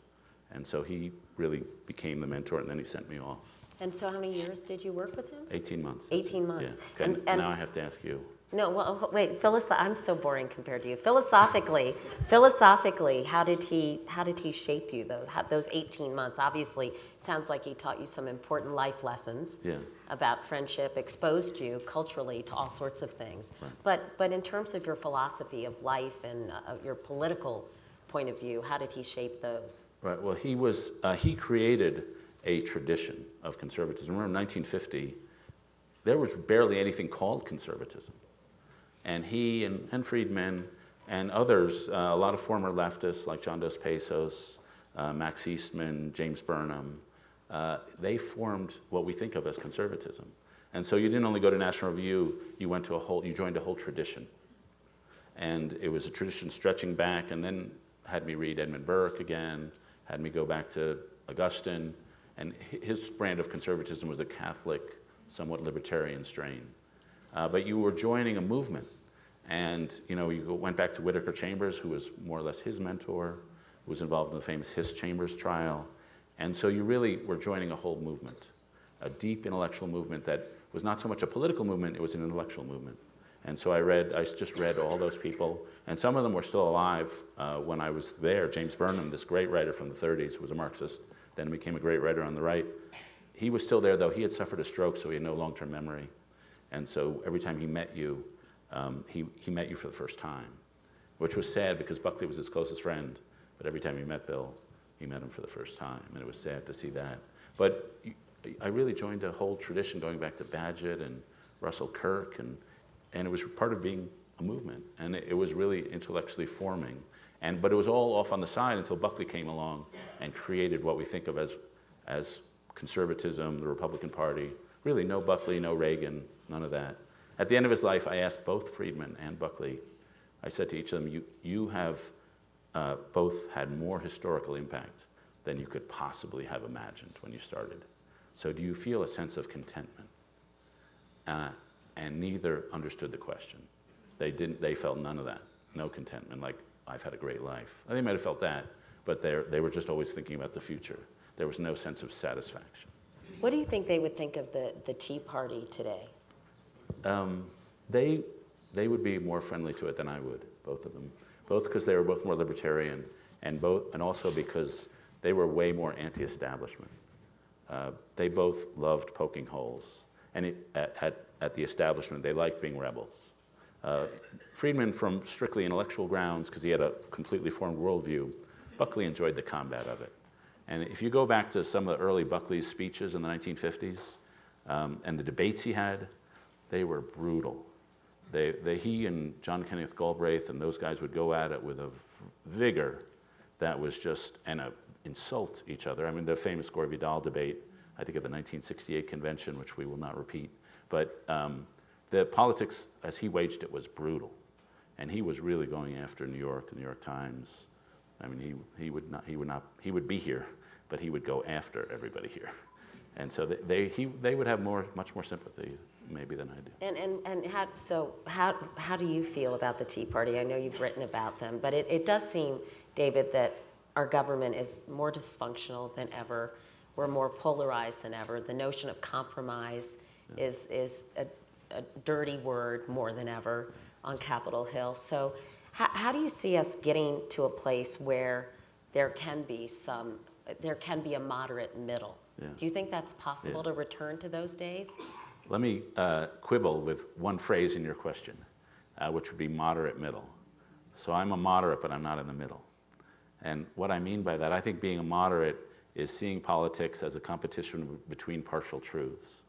And so he really became the mentor, and then he sent me off. And so how many years did you work with him? 18 months. 18 months. Yeah. Okay, and now I have to ask you. No, well, wait, I'm so boring compared to you. Philosophically, how did he shape you those 18 months? Obviously, it sounds like he taught you some important life lessons about friendship, exposed you culturally to all sorts of things. Right. But in terms of your philosophy of life and your political point of view, how did he shape those? Right, well, he created a tradition of conservatism. Remember, in 1950, there was barely anything called conservatism. And he and Friedman and others, a lot of former leftists like John Dos Passos, Max Eastman, James Burnham, they formed what we think of as conservatism. And so you didn't only go to National Review, you joined a whole tradition. And it was a tradition stretching back, and then had me read Edmund Burke again, had me go back to Augustine, and his brand of conservatism was a Catholic, somewhat libertarian strain. But you were joining a movement. And you went back to Whittaker Chambers, who was more or less his mentor, who was involved in the famous Hiss Chambers trial. And so you really were joining a whole movement, a deep intellectual movement that was not so much a political movement, it was an intellectual movement. And so I just read all those people, and some of them were still alive when I was there. James Burnham, this great writer from the 30s, who was a Marxist, then became a great writer on the right. He was still there, though. He had suffered a stroke, so he had no long-term memory. And so every time he met you, he met you for the first time, which was sad because Buckley was his closest friend. But every time he met Bill, he met him for the first time, and it was sad to see that. But I really joined a whole tradition going back to Bagehot and Russell Kirk, and it was part of being a movement, and it was really intellectually forming. But it was all off on the side until Buckley came along and created what we think of as conservatism, the Republican Party. Really, no Buckley, no Reagan, none of that. At the end of his life, I asked both Friedman and Buckley, I said to each of them, you have both had more historical impact than you could possibly have imagined when you started. So do you feel a sense of contentment? And neither understood the question. They felt none of that, no contentment, like, I've had a great life. They might have felt that, but they were just always thinking about the future. There was no sense of satisfaction. What do you think they would think of the Tea Party today? They would be more friendly to it than I would, both of them. Both because they were both more libertarian, and also because they were way more anti-establishment. They both loved poking holes, and at the establishment, they liked being rebels. Friedman, from strictly intellectual grounds, because he had a completely formed worldview, Buckley enjoyed the combat of it. And if you go back to some of the early Buckley's speeches in the 1950s, and the debates he had, they were brutal. He and John Kenneth Galbraith and those guys would go at it with a vigor that was just, insult each other. I mean, the famous Gore Vidal debate, I think at the 1968 convention, which we will not repeat. But the politics, as he waged it, was brutal. And he was really going after New York, the New York Times. I mean, he would be here, but he would go after everybody here. And so they would have much more sympathy maybe than I do. And how do you feel about the Tea Party? I know you've written about them, but it does seem, David, that our government is more dysfunctional than ever. We're more polarized than ever. The notion of compromise is a dirty word more than ever on Capitol Hill. So how do you see us getting to a place where there can be a moderate middle? Yeah. Do you think that's possible to return to those days? Let me quibble with one phrase in your question, which would be moderate middle. So I'm a moderate, but I'm not in the middle. And what I mean by that, I think being a moderate is seeing politics as a competition between partial truths.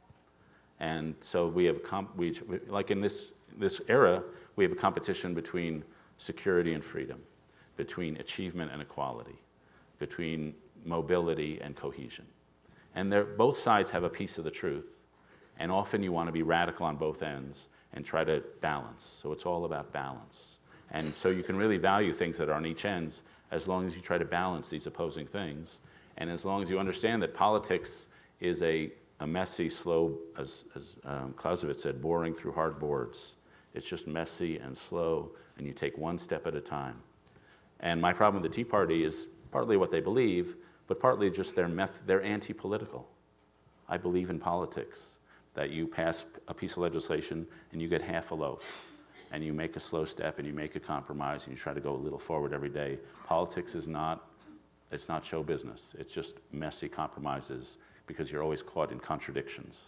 And so we have, like in this era, we have a competition between security and freedom, between achievement and equality, between mobility and cohesion. And both sides have a piece of the truth. And often you want to be radical on both ends and try to balance. So it's all about balance. And so you can really value things that are on each ends as long as you try to balance these opposing things. And as long as you understand that politics is a messy, slow, as Clausewitz said, boring through hard boards. It's just messy and slow, and you take one step at a time. And my problem with the Tea Party is partly what they believe, but partly just they're anti-political. I believe in politics, that you pass a piece of legislation and you get half a loaf, and you make a slow step and you make a compromise and you try to go a little forward every day. Politics is not, it's not show business. It's just messy compromises because you're always caught in contradictions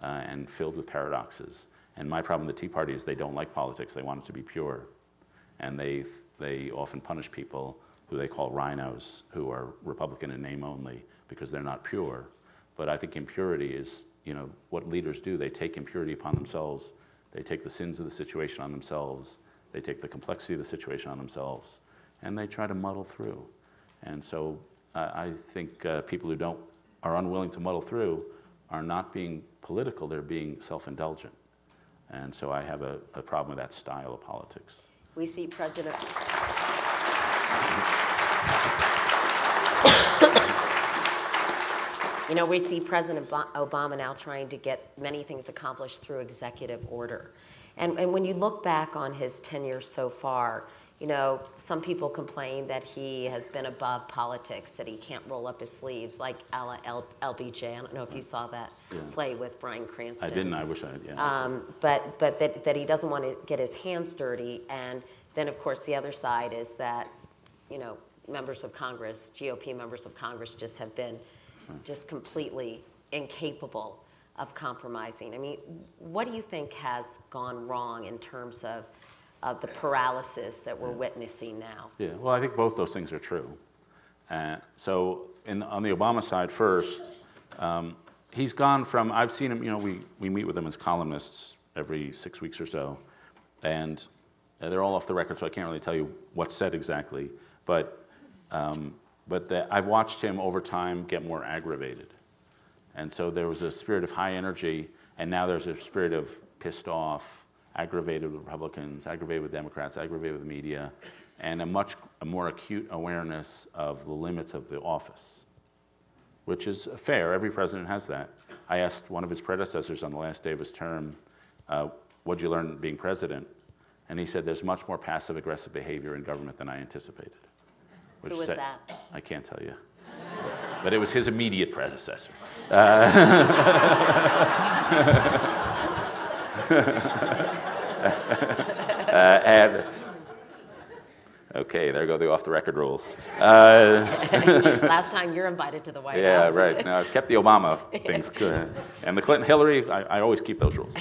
and filled with paradoxes. And my problem with the Tea Party is they don't like politics. They want it to be pure. And they often punish people who they call rhinos, who are Republican in name only, because they're not pure. But I think impurity is, what leaders do. They take impurity upon themselves. They take the sins of the situation on themselves. They take the complexity of the situation on themselves. And they try to muddle through. And so I think people who are unwilling to muddle through are not being political, they're being self-indulgent. And so I have a problem with that style of politics. We see President... we see President Obama now trying to get many things accomplished through executive order. And when you look back on his tenure so far, some people complain that he has been above politics, that he can't roll up his sleeves like a la LBJ. I don't know if you saw that play with Bryan Cranston. I didn't. I wish I had. Yeah. But that he doesn't want to get his hands dirty. And then, of course, the other side is that, members of Congress, GOP members of Congress, just have been just completely incapable of compromising. I mean, what do you think has gone wrong in terms of the paralysis that we're witnessing now? Yeah, well, I think both those things are true. So on the Obama side first, he's gone from, I've seen him, we meet with him as columnists every 6 weeks or so, and they're all off the record, so I can't really tell you what's said exactly, but I've watched him over time get more aggravated. And so there was a spirit of high energy, and now there's a spirit of pissed off, aggravated with Republicans, aggravated with Democrats, aggravated with the media, and a more acute awareness of the limits of the office, which is fair. Every president has that. I asked one of his predecessors on the last day of his term, what'd you learn being president? And he said, there's much more passive-aggressive behavior in government than I anticipated. Who was that? I can't tell you. But it was his immediate predecessor. Okay, there go the off-the-record rules. Last time you're invited to the White House. Yeah, right. No, I've kept the Obama things good. And the Clinton, Hillary, I always keep those rules.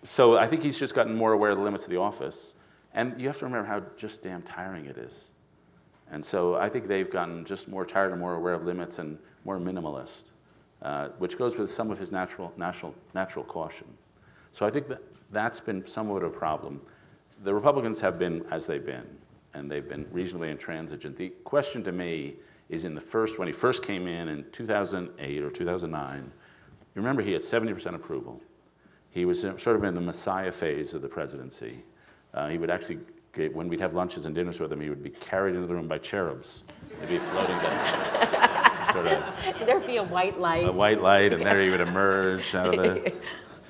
So I think he's just gotten more aware of the limits of the office. And you have to remember how just damn tiring it is. And so I think they've gotten just more tired and more aware of limits and more minimalist, which goes with some of his natural caution. So I think that's been somewhat of a problem. The Republicans have been as they've been, and they've been reasonably intransigent. The question to me is when he first came in 2008 or 2009, you remember he had 70% approval. He was sort of in the messiah phase of the presidency. He would actually, when we'd have lunches and dinners with him, he would be carried into the room by cherubs. They'd be floating down. Sort of. There'd be a white light. A white light, and there he would emerge out of the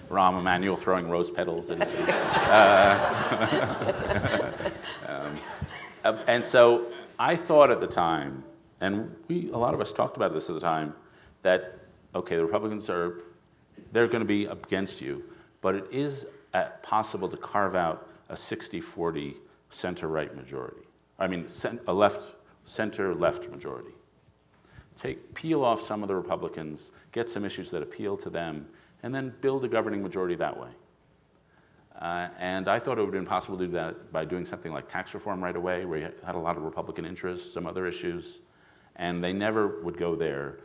Rahm Emanuel throwing rose petals at his feet. And so I thought at the time, and a lot of us talked about this at the time, that, okay, the Republicans they're going to be against you, but it is possible to carve out a 60-40 center-right majority. I mean, a center-left majority. Peel off some of the Republicans, get some issues that appeal to them, and then build a governing majority that way. And I thought it would have been possible to do that by doing something like tax reform right away, where you had a lot of Republican interests, some other issues, and they never would go there.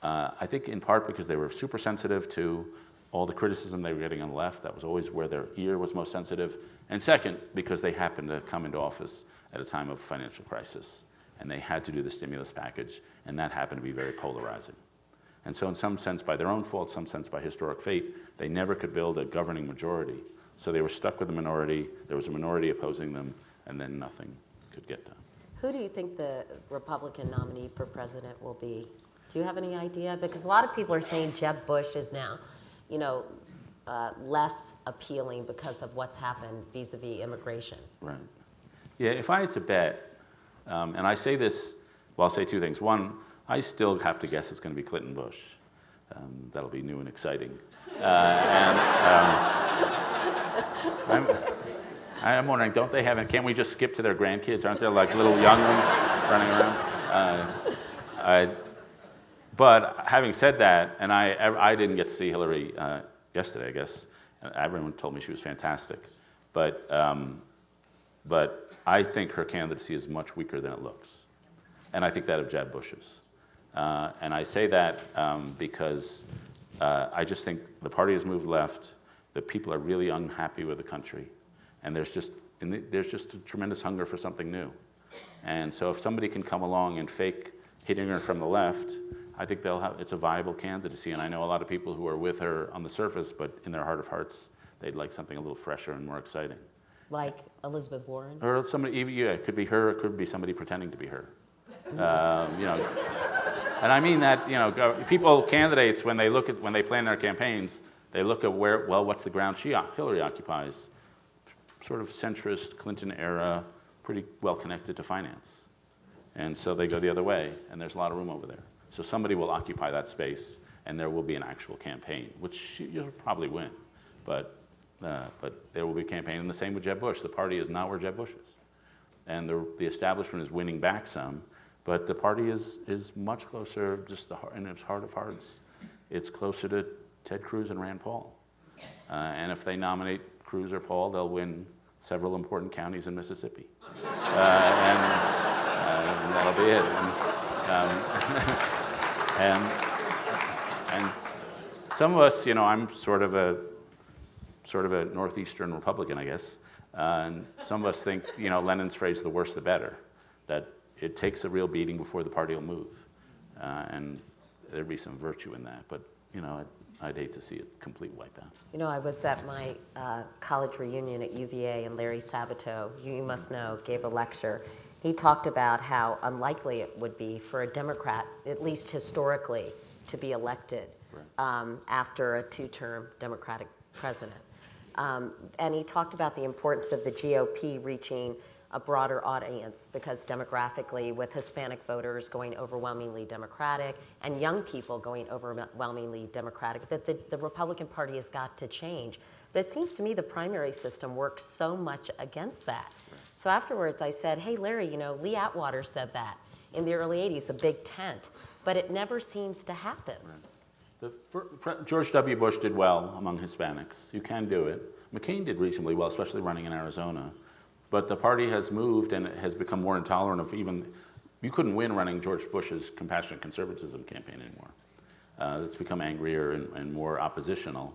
I think in part because they were super sensitive to all the criticism they were getting on the left. That was always where their ear was most sensitive. And second, because they happened to come into office at a time of financial crisis, and they had to do the stimulus package, and that happened to be very polarizing. And so in some sense, by their own fault, some sense by historic fate, they never could build a governing majority. So they were stuck with a minority, there was a minority opposing them, and then nothing could get done. Who do you think the Republican nominee for president will be? Do you have any idea? Because a lot of people are saying Jeb Bush is now, less appealing because of what's happened vis-a-vis immigration. Right. Yeah, if I had to bet, and I say this, well, I'll say two things. One, I still have to guess it's going to be Clinton Bush. That'll be new and exciting. I'm wondering, don't they have, can't we just skip to their grandkids? Aren't there like little young ones running around? But having said that, and I didn't get to see Hillary yesterday, I guess. Everyone told me she was fantastic. But I think her candidacy is much weaker than it looks. And I think that of Jeb Bush's. And I say that because I just think the party has moved left. The people are really unhappy with the country. And there's just a tremendous hunger for something new. And so if somebody can come along and fake hitting her from the left, I think it's a viable candidacy. And I know a lot of people who are with her on the surface, but in their heart of hearts, they'd like something a little fresher and more exciting. Like Elizabeth Warren? Or somebody, yeah, it could be her, it could be somebody pretending to be her. And I mean that, candidates, when they plan their campaigns, they look at what's the ground Hillary occupies. Sort of centrist, Clinton era, pretty well connected to finance. And so they go the other way, and there's a lot of room over there. So somebody will occupy that space, and there will be an actual campaign, which you'll probably win. But there will be a campaign, and the same with Jeb Bush. The party is not where Jeb Bush is. And the establishment is winning back some, but the party is much closer, in its heart of hearts, it's closer to Ted Cruz and Rand Paul. And if they nominate Cruz or Paul, they'll win several important counties in Mississippi. And that'll be it. And some of us, I'm sort of a Northeastern Republican, I guess. And some of us think, Lenin's phrase, the worse the better, that it takes a real beating before the party will move. And there'd be some virtue in that. But, I'd hate to see it complete wipeout. I was at my college reunion at UVA, and Larry Sabato, you must know, gave a lecture. He talked about how unlikely it would be for a Democrat, at least historically, to be elected after a two-term Democratic president. And he talked about the importance of the GOP reaching a broader audience, because demographically, with Hispanic voters going overwhelmingly Democratic and young people going overwhelmingly Democratic, that the Republican Party has got to change. But it seems to me the primary system works so much against that. So afterwards I said, hey Larry, Lee Atwater said that in the early 80s, the big tent, but it never seems to happen. George W. Bush did well among Hispanics. You can do it. McCain did reasonably well, especially running in Arizona. But the party has moved and has become more intolerant of you couldn't win running George Bush's compassionate conservatism campaign anymore. It's become angrier and more oppositional.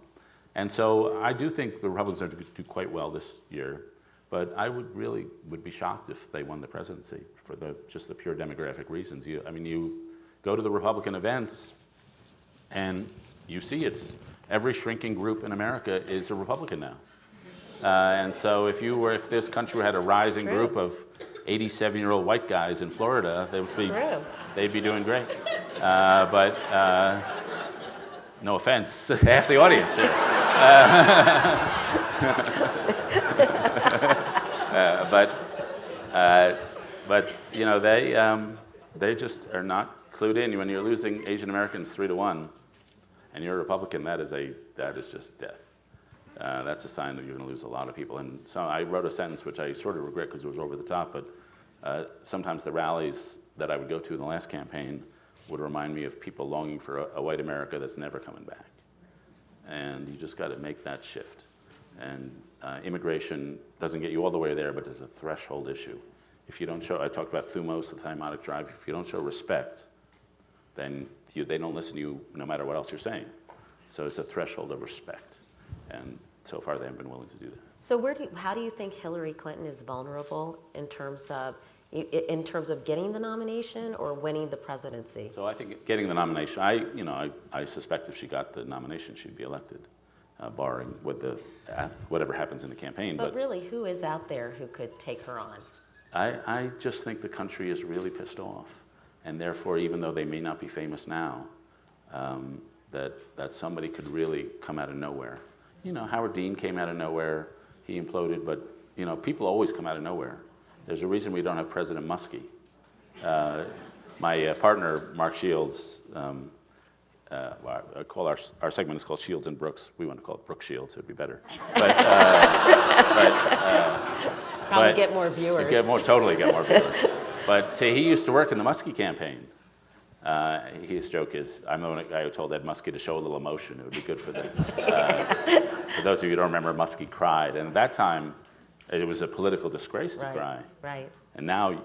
And so I do think the Republicans are going to do quite well this year, but I would be shocked if they won the presidency for just the pure demographic reasons. You go to the Republican events and you see every shrinking group in America is a Republican now. And so if this country had a rising group of 87-year-old white guys in Florida, they'd be doing great. But no offense, half the audience here. They just are not clued in. When you're losing Asian Americans 3-1, and you're a Republican, that is just death. That's a sign that you're going to lose a lot of people. And so I wrote a sentence which I sort of regret because it was over the top, but sometimes the rallies that I would go to in the last campaign would remind me of people longing for a white America that's never coming back. And you just got to make that shift. And immigration doesn't get you all the way there, but it's a threshold issue. If you don't show, I talked about thumos, the thematic drive, if you don't show respect, then they don't listen to you no matter what else you're saying. So it's a threshold of respect. And so far they haven't been willing to do that. So how do you think Hillary Clinton is vulnerable in terms of getting the nomination or winning the presidency? So I think getting the nomination, I suspect if she got the nomination, she'd be elected, barring whatever happens in the campaign. But really, who is out there who could take her on? I just think the country is really pissed off. And therefore, even though they may not be famous now, that somebody could really come out of nowhere. Howard Dean came out of nowhere. He imploded, but people always come out of nowhere. There's a reason we don't have President Muskie. My partner, Mark Shields, I call our segment is called Shields and Brooks. We want to call it Brooke Shields. It'd be better. Probably get more viewers. Totally get more viewers. But see, he used to work in the Muskie campaign. His joke is, I'm the guy who told Ed Muskie to show a little emotion. It would be good for them. For those of you who don't remember, Muskie cried. And at that time, it was a political disgrace to cry. Right. And now,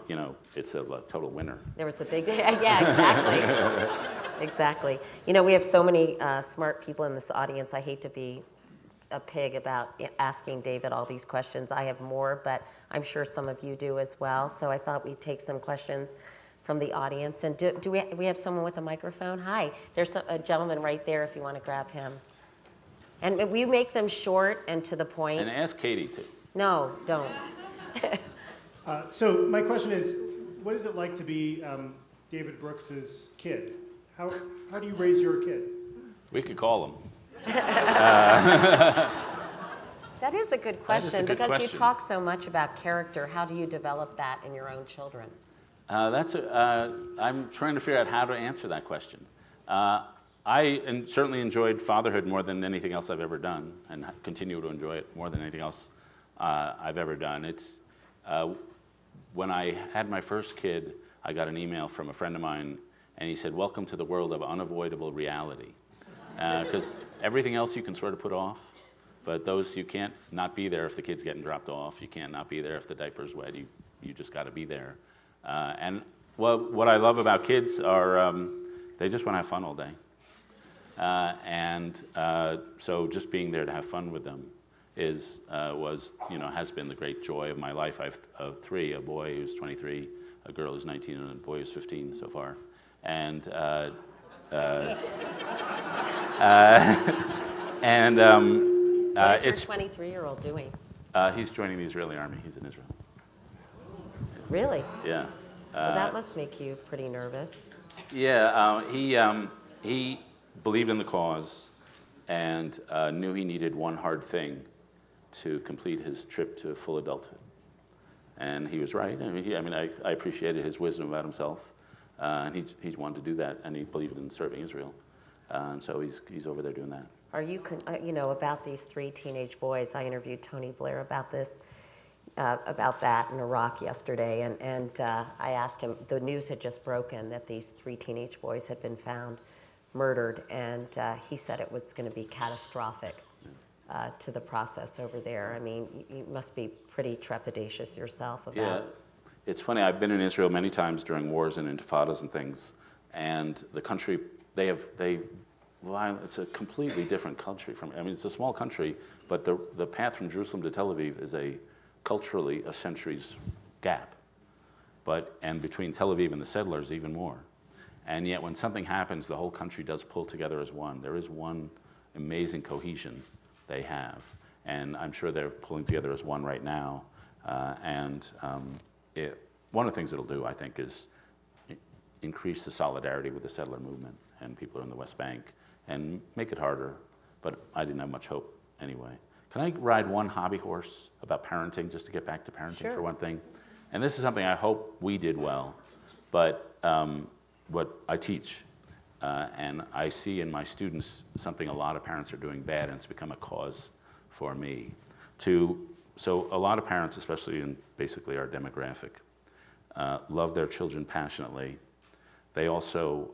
it's a total winner. There was a big, yeah, exactly. Exactly. We have so many smart people in this audience. I hate to be a pig about asking David all these questions. I have more, but I'm sure some of you do as well. So I thought we'd take some questions from the audience. And do we have someone with a microphone? Hi, there's a gentleman right there if you want to grab him. And we make them short and to the point. And ask Katie too. No, don't. So my question is, what is it like to be David Brooks's kid? How do you raise your kid? We could call him. That is a good question because question. you talk so much about character. How do you develop that in your own children? I'm trying to figure out how to answer that question. I certainly enjoyed fatherhood more than anything else I've ever done, and continue to enjoy it more than anything else I've ever done. It's when I had my first kid, I got an email from a friend of mine, and he said, "Welcome to the world of unavoidable reality." Because everything else you can sort of put off, but those you can't not be there if the kid's getting dropped off. You can't not be there if the diaper's wet. You just got to be there. And what I love about kids are they just want to have fun all day. So just being there to have fun with them has been the great joy of my life. I have three: a boy who's 23, a girl who's 19, and a boy who's 15 so far. And What's your 23-year-old doing? He's joining the Israeli army. He's in Israel. Really? Yeah. Well, that must make you pretty nervous. Yeah. He believed in the cause and knew he needed one hard thing to complete his trip to full adulthood. And he was right. I appreciated his wisdom about himself, and he wanted to do that, and he believed in serving Israel. And so he's over there doing that. Are you, about these three teenage boys? I interviewed Tony Blair about this, about that in Iraq yesterday, and I asked him. The news had just broken that these three teenage boys had been found murdered, and he said it was going to be catastrophic to the process over there. I mean, you must be pretty trepidatious yourself about. Yeah, it's funny. I've been in Israel many times during wars and intifadas and things, and the country it's a completely different country it's a small country, but the path from Jerusalem to Tel Aviv is culturally a century's gap. And between Tel Aviv and the settlers, even more. And yet when something happens, the whole country does pull together as one. There is one amazing cohesion they have. And I'm sure they're pulling together as one right now. One of the things it'll do, I think, is increase the solidarity with the settler movement and people in the West Bank and make it harder. But I didn't have much hope anyway. Can I ride one hobby horse about parenting, just to get back to parenting for one thing? And this is something I hope we did well, but what I teach, and I see in my students something a lot of parents are doing bad, and it's become a cause for me. So a lot of parents, especially in basically our demographic, love their children passionately. They also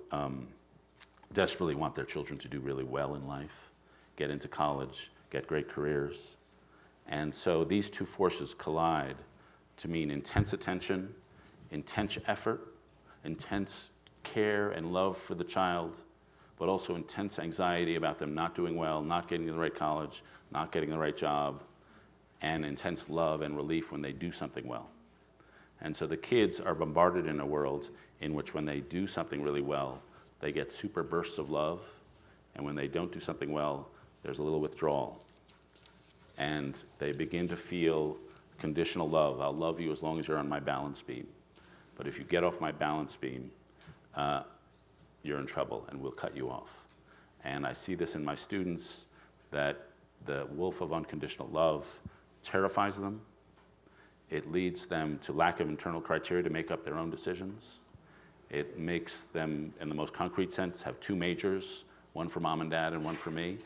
desperately want their children to do really well in life, get into college, get great careers. And so these two forces collide to mean intense attention, intense effort, intense care and love for the child, but also intense anxiety about them not doing well, not getting to the right college, not getting the right job, and intense love and relief when they do something well. And so the kids are bombarded in a world in which when they do something really well, they get super bursts of love, and when they don't do something well, there's a little withdrawal. And they begin to feel conditional love. I'll love you as long as you're on my balance beam. But if you get off my balance beam, you're in trouble and we'll cut you off. And I see this in my students, that the wolf of unconditional love terrifies them. It leads them to lack of internal criteria to make up their own decisions. It makes them, in the most concrete sense, have two majors, one for mom and dad and one for me.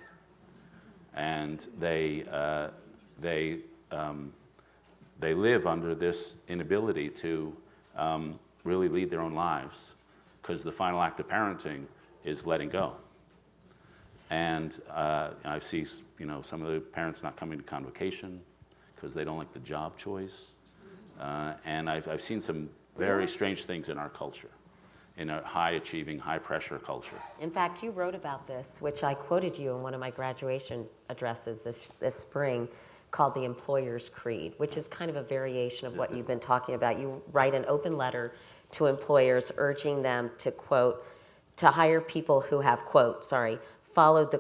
And they live under this inability to really lead their own lives, because the final act of parenting is letting go. And I see, some of the parents not coming to convocation because they don't like the job choice. And I've seen some very strange things in our culture, in a high-achieving, high-pressure culture. In fact, you wrote about this, which I quoted you in one of my graduation addresses this spring, called The Employer's Creed, which is kind of a variation of what you've been talking about. You write an open letter to employers urging them to, quote, to hire people who have, quote, followed the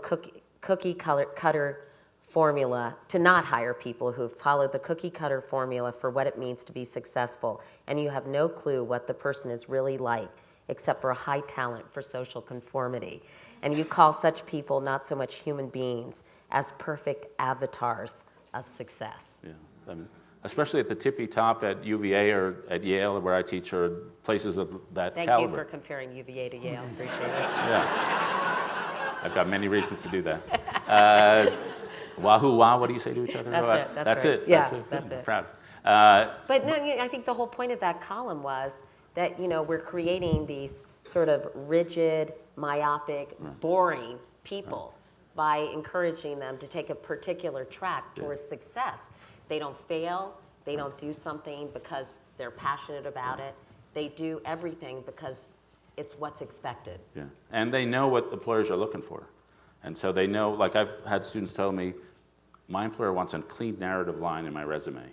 cookie cutter formula, to not hire people who have followed the cookie cutter formula for what it means to be successful, and you have no clue what the person is really like, except for a high talent for social conformity. And you call such people not so much human beings as perfect avatars of success. Yeah, I mean, especially at the tippy top at UVA or at Yale, where I teach, or places of that Thank caliber. you for comparing UVA to Yale. Appreciate it. Yeah, I've got many reasons to do that. Wahoo wah, what do you say to each other? That's it. Yeah, that's it. that's it. Proud. But no, I think the whole point of that column was that we're creating these sort of rigid, myopic, boring people by encouraging them to take a particular track towards success. They don't fail. They don't do something because they're passionate about it. They do everything because it's what's expected. Yeah, and they know what employers are looking for. And so they know, like I've had students tell me, my employer wants a clean narrative line in my resume.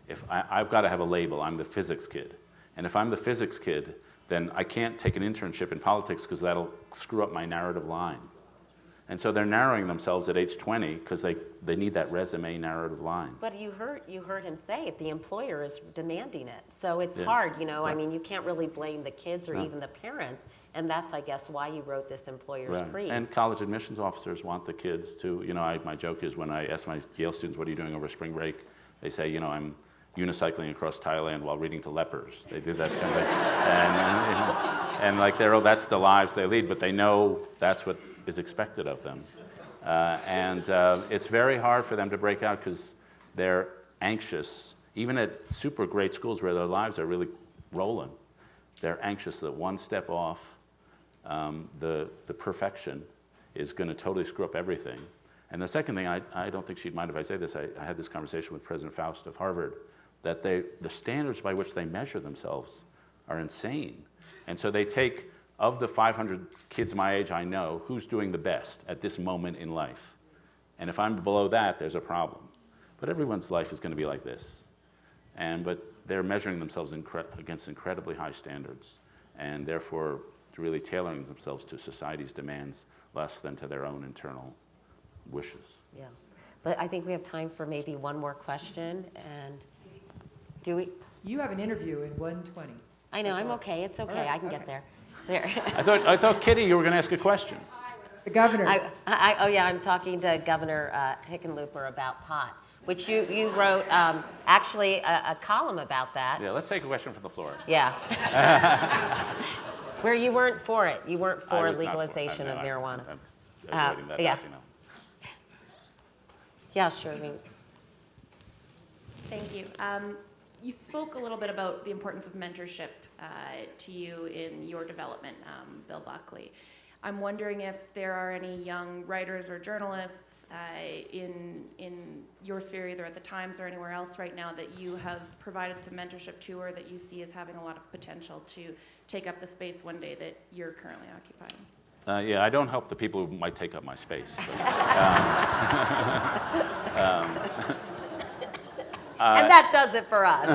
If I've got to have a label, I'm the physics kid. And if I'm the physics kid, then I can't take an internship in politics because that'll screw up my narrative line. And so they're narrowing themselves at age 20 because they need that resume narrative line. But you heard him say it, the employer is demanding it. So it's hard, I mean, you can't really blame the kids or even the parents. And that's, I guess, why you wrote this employer's creed. And college admissions officers want the kids to, my joke is when I ask my Yale students, what are you doing over spring break? They say, I'm unicycling across Thailand while reading to lepers. They did that kind of thing. And like that's the lives they lead, but they know that's what is expected of them. It's very hard for them to break out because they're anxious. Even at super great schools where their lives are really rolling, they're anxious that one step off the perfection is going to totally screw up everything. And the second thing, I don't think she'd mind if I say this, I had this conversation with President Faust of Harvard, that the standards by which they measure themselves are insane. And so they take, of the 500 kids my age I know, who's doing the best at this moment in life? And if I'm below that, there's a problem. But everyone's life is going to be like this. But they're measuring themselves against incredibly high standards, and therefore really tailoring themselves to society's demands less than to their own internal wishes. Yeah. But I think we have time for maybe one more question. And do we? You have an interview in 1:20. I know, I'm okay. It's okay. Right, I can get there. There. I thought, Kitty, you were going to ask a question. The governor. I'm talking to Governor Hickenlooper about pot, which you wrote actually a column about that. Yeah, let's take a question from the floor. Yeah. Where you weren't for it. You weren't for legalization of marijuana. I'm avoiding that, yeah. as you know. Yeah, sure. Thank you. You spoke a little bit about the importance of mentorship to you in your development, Bill Buckley. I'm wondering if there are any young writers or journalists in your sphere, either at the Times or anywhere else right now, that you have provided some mentorship to, or that you see as having a lot of potential to take up the space one day that you're currently occupying. Yeah, I don't help the people who might take up my space. And that does it for us.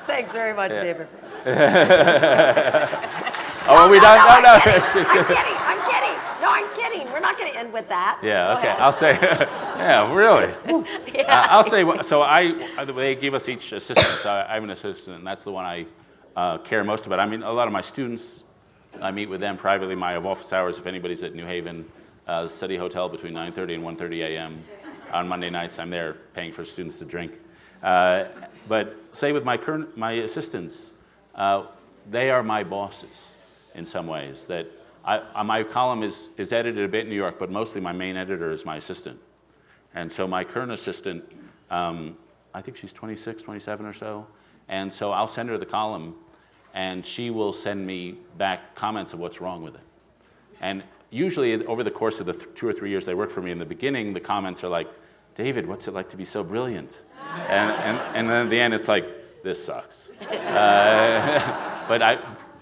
Thanks very much, David. Oh, are we done? No. It's just I'm kidding. No, I'm kidding. We're not going to end with that. Yeah, Go okay. ahead. I'll say, yeah, really. I'll say, so they give us each assistant. So I have an assistant, and that's the one I care most about. I mean, a lot of my students, I meet with them privately. My office hours, if anybody's at New Haven Study Hotel between 9:30 and 1:30 a.m. on Monday nights, I'm there paying for students to drink. But say with my assistants, they are my bosses in some ways. That my column is edited a bit in New York, but mostly my main editor is my assistant. And so my current assistant, I think she's 26, 27 or so, and so I'll send her the column, and she will send me back comments of what's wrong with it. And usually over the course of the 2 or 3 years they work for me, in the beginning the comments are like, David, what's it like to be so brilliant? And then at the end it's like, this sucks. But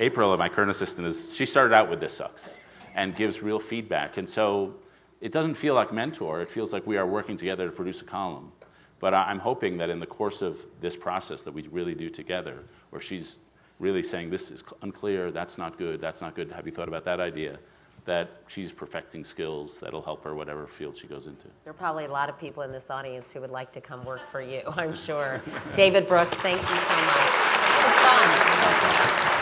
April, my current assistant, she started out with this sucks and gives real feedback. And so it doesn't feel like mentor, it feels like we are working together to produce a column. But I'm hoping that in the course of this process that we really do together, where she's really saying, this is unclear, that's not good, have you thought about that idea? That she's perfecting skills that'll help her whatever field she goes into. There are probably a lot of people in this audience who would like to come work for you, I'm sure. David Brooks, thank you so much. It was fun.